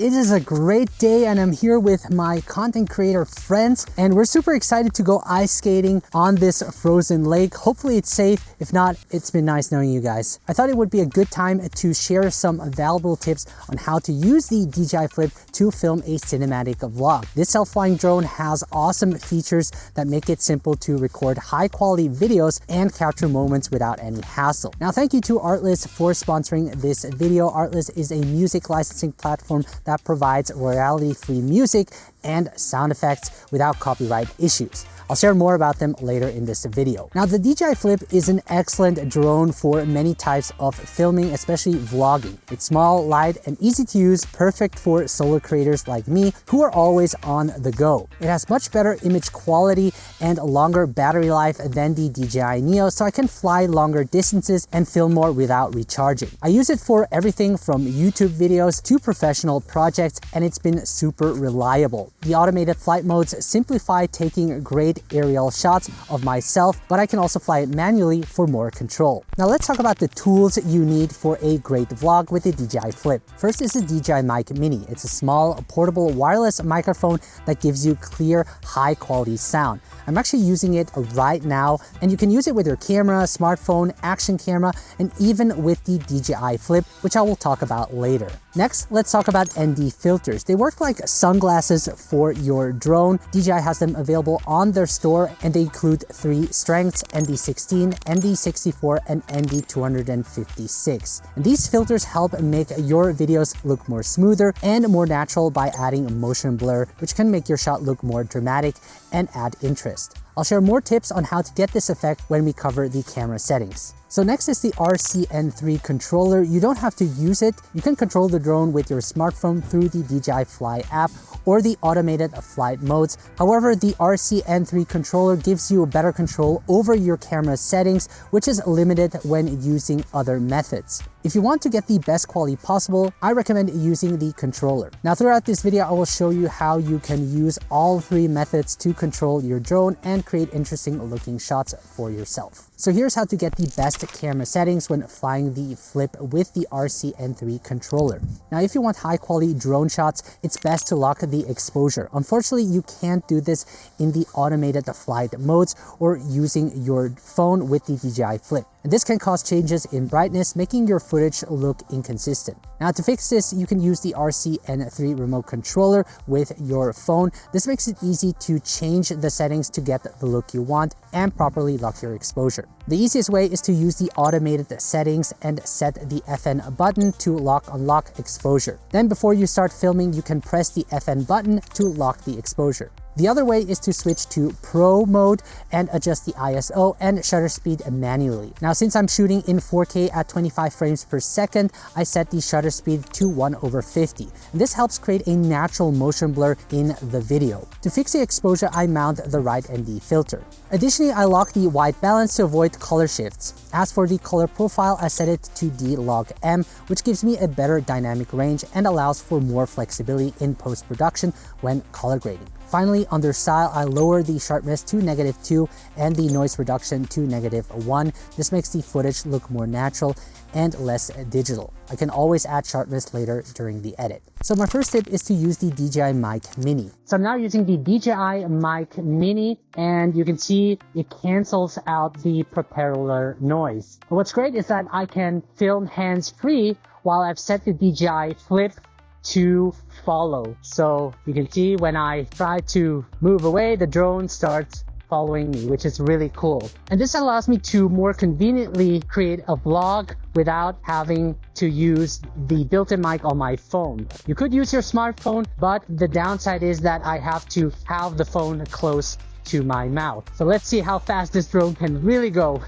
It is a great day and I'm here with my content creator friends and we're super excited to go ice skating on this frozen lake. Hopefully it's safe. If not, it's been nice knowing you guys. I thought it would be a good time to share some valuable tips on how to use the DJI Flip to film a cinematic vlog. This self-flying drone has awesome features that make it simple to record high quality videos and capture moments without any hassle. Now, thank you to ARTLIST for sponsoring this video. ARTLIST is a music licensing platform that provides royalty-free music and sound effects without copyright issues. I'll share more about them later in this video. Now, the DJI Flip is an excellent drone for many types of filming, especially vlogging. It's small, light, and easy to use, perfect for solo creators like me who are always on the go. It has much better image quality and a longer battery life than the DJI Neo, so I can fly longer distances and film more without recharging. I use it for everything from YouTube videos to professional projects, and it's been super reliable. The automated flight modes simplify taking great aerial shots of myself, but I can also fly it manually for more control. Now let's talk about the tools you need for a great vlog with the DJI Flip. First is the DJI Mic Mini. It's a small, portable wireless microphone that gives you clear, high quality sound. I'm actually using it right now, and you can use it with your camera, smartphone, action camera, and even with the DJI Flip, which I will talk about later. Next, let's talk about ND filters. They work like sunglasses for your drone. DJI has them available on their store, and they include 3 strengths: ND16, ND64, and ND256. And these filters help make your videos look more smoother and more natural by adding motion blur, which can make your shot look more dramatic and add interest. I'll share more tips on how to get this effect when we cover the camera settings. So next is the RCN3 controller. You don't have to use it. You can control the drone with your smartphone through the DJI Fly app or the automated flight modes. However, the RCN3 controller gives you a better control over your camera settings, which is limited when using other methods. If you want to get the best quality possible, I recommend using the controller. Now, throughout this video, I will show you how you can use all 3 methods to control your drone and create interesting looking shots for yourself. So here's how to get the best camera settings when flying the Flip with the RCN3 controller. Now, if you want high quality drone shots, it's best to lock the exposure. Unfortunately, you can't do this in the automated flight modes or using your phone with the DJI Flip. And this can cause changes in brightness, making your footage look inconsistent. Now, to fix this, you can use the RCN3 remote controller with your phone. This makes it easy to change the settings to get the look you want and properly lock your exposure. The easiest way is to use the automated settings and set the FN button to lock-unlock exposure. Then before you start filming, you can press the FN button to lock the exposure. The other way is to switch to Pro mode and adjust the ISO and shutter speed manually. Now, since I'm shooting in 4K at 25 frames per second, I set the shutter speed to 1/50. And this helps create a natural motion blur in the video. To fix the exposure, I mount the right ND filter. Additionally, I lock the white balance to avoid color shifts. As for the color profile, I set it to D-Log-M, which gives me a better dynamic range and allows for more flexibility in post-production when color grading. Finally, under style, I lower the sharpness to -2 and the noise reduction to -1. This makes the footage look more natural and less digital. I can always add sharpness later during the edit. So my first tip is to use the DJI Mic Mini. So I'm now using the DJI Mic Mini, and you can see it cancels out the propeller noise. But what's great is that I can film hands-free while I've set the DJI Flip to follow. So you can see when I try to move away, the drone starts following me, which is really cool. And this allows me to more conveniently create a vlog without having to use the built-in mic on my phone. You could use your smartphone, but the downside is that I have to have the phone close to my mouth. So let's see how fast this drone can really go.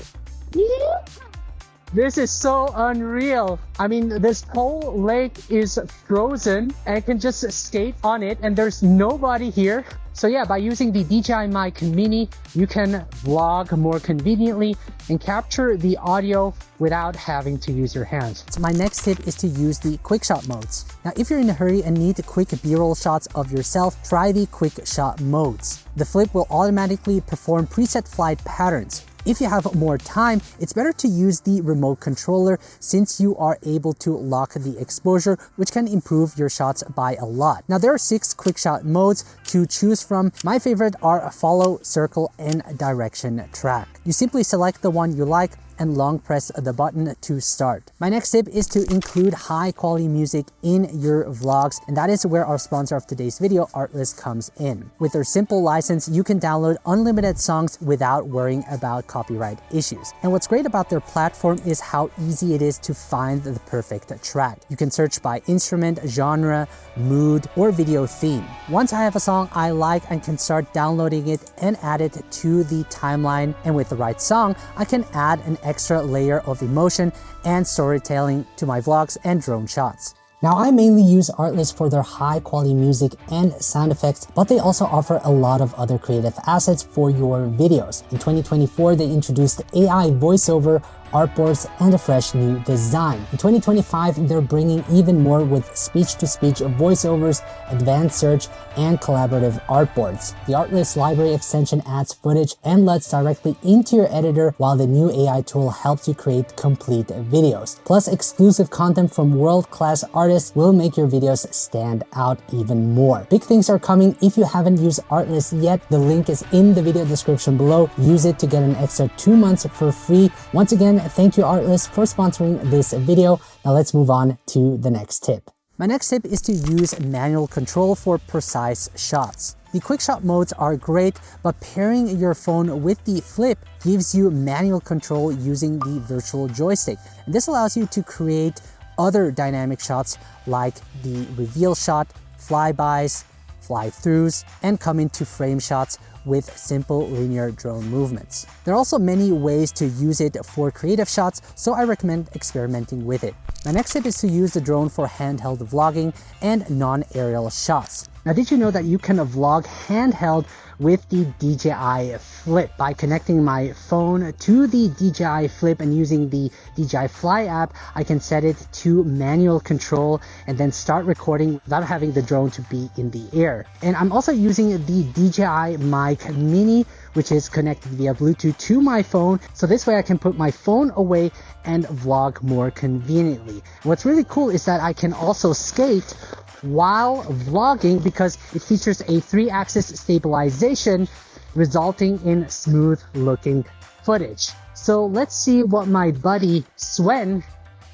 This is so unreal. I mean, this whole lake is frozen and I can just skate on it and there's nobody here. So yeah, by using the DJI Mic Mini, you can vlog more conveniently and capture the audio without having to use your hands. So my next tip is to use the quick shot modes. Now, if you're in a hurry and need quick B-roll shots of yourself, try the quick shot modes. The Flip will automatically perform preset flight patterns. If you have more time, it's better to use the remote controller since you are able to lock the exposure, which can improve your shots by a lot. Now there are 6 quick shot modes to choose from. My favorite are follow, circle, and direction track. You simply select the one you like and long press the button to start. My next tip is to include high quality music in your vlogs, and that is where our sponsor of today's video, ARTLIST, comes in. With their simple license, you can download unlimited songs without worrying about copyright issues. And what's great about their platform is how easy it is to find the perfect track. You can search by instrument, genre, mood, or video theme. Once I have a song I like, I can start downloading it and add it to the timeline, and with the right song, I can add an extra layer of emotion and storytelling to my vlogs and drone shots. Now, I mainly use ARTLIST for their high quality music and sound effects, but they also offer a lot of other creative assets for your videos. In 2024, they introduced AI voiceover, artboards, and a fresh new design. In 2025, they're bringing even more with speech-to-speech voiceovers, advanced search, and collaborative artboards. The ARTLIST library extension adds footage and LUTs directly into your editor, while the new AI tool helps you create complete videos. Plus, exclusive content from world-class artists will make your videos stand out even more. Big things are coming. If you haven't used ARTLIST yet, the link is in the video description below. Use it to get an extra 2 months for free. Once again, thank you ARTLIST for sponsoring this video. Now let's move on to the next tip. My next tip is to use manual control for precise shots. The quick shot modes are great, but pairing your phone with the Flip gives you manual control using the virtual joystick. And this allows you to create other dynamic shots like the reveal shot, flybys, fly-throughs, and come into frame shots with simple linear drone movements. There are also many ways to use it for creative shots, so I recommend experimenting with it. My next tip is to use the drone for handheld vlogging and non-aerial shots. Now, did you know that you can vlog handheld with the DJI Flip? By connecting my phone to the DJI Flip and using the DJI Fly app, I can set it to manual control and then start recording without having the drone to be in the air. And I'm also using the DJI Mic Mini, which is connected via Bluetooth to my phone. So this way I can put my phone away and vlog more conveniently. What's really cool is that I can also skate while vlogging because it features a 3-axis stabilization, resulting in smooth looking footage. So let's see what my buddy Sven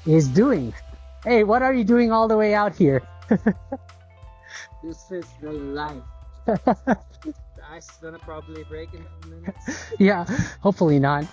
is doing. Hey, what are you doing all the way out here? This is the life. The ice is gonna probably break in a few minutes. Yeah, hopefully not.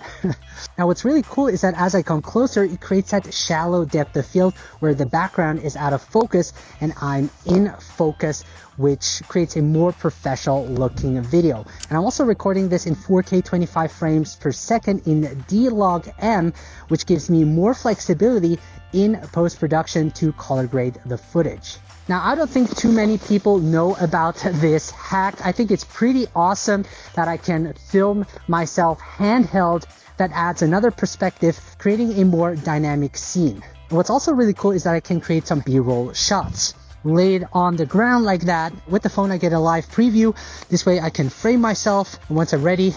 Now what's really cool is that as I come closer, it creates that shallow depth of field where the background is out of focus and I'm in focus, which creates a more professional looking video. And I'm also recording this in 4K 25 frames per second in D-Log-M, which gives me more flexibility in post-production to color grade the footage. Now, I don't think too many people know about this hack. I think it's pretty awesome that I can film myself handheld. That adds another perspective, creating a more dynamic scene. And what's also really cool is that I can create some B-roll shots. Laid on the ground like that. With the phone, I get a live preview. This way I can frame myself, and once I'm ready,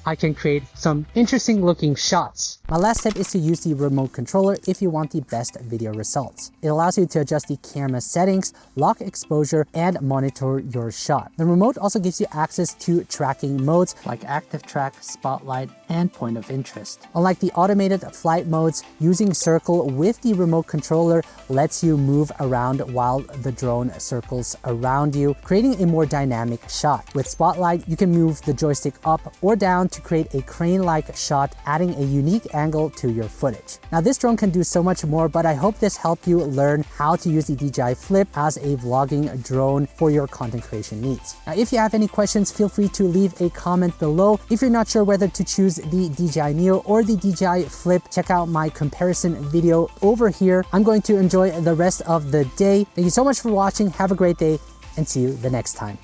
I can create some interesting looking shots. My last tip is to use the remote controller if you want the best video results. It allows you to adjust the camera settings, lock exposure, and monitor your shot. The remote also gives you access to tracking modes like active track, spotlight, and point of interest. Unlike the automated flight modes, using circle with the remote controller lets you move around while the drone circles around you, creating a more dynamic shot. With spotlight, you can move the joystick up or down to create a crane-like shot, adding a unique angle to your footage. Now, this drone can do so much more, but I hope this helped you learn how to use the DJI Flip as a vlogging drone for your content creation needs. Now, if you have any questions, feel free to leave a comment below. If you're not sure whether to choose the DJI Neo or the DJI Flip, check out my comparison video over here. I'm going to enjoy the rest of the day. Thank you so much for watching. Have a great day and see you the next time.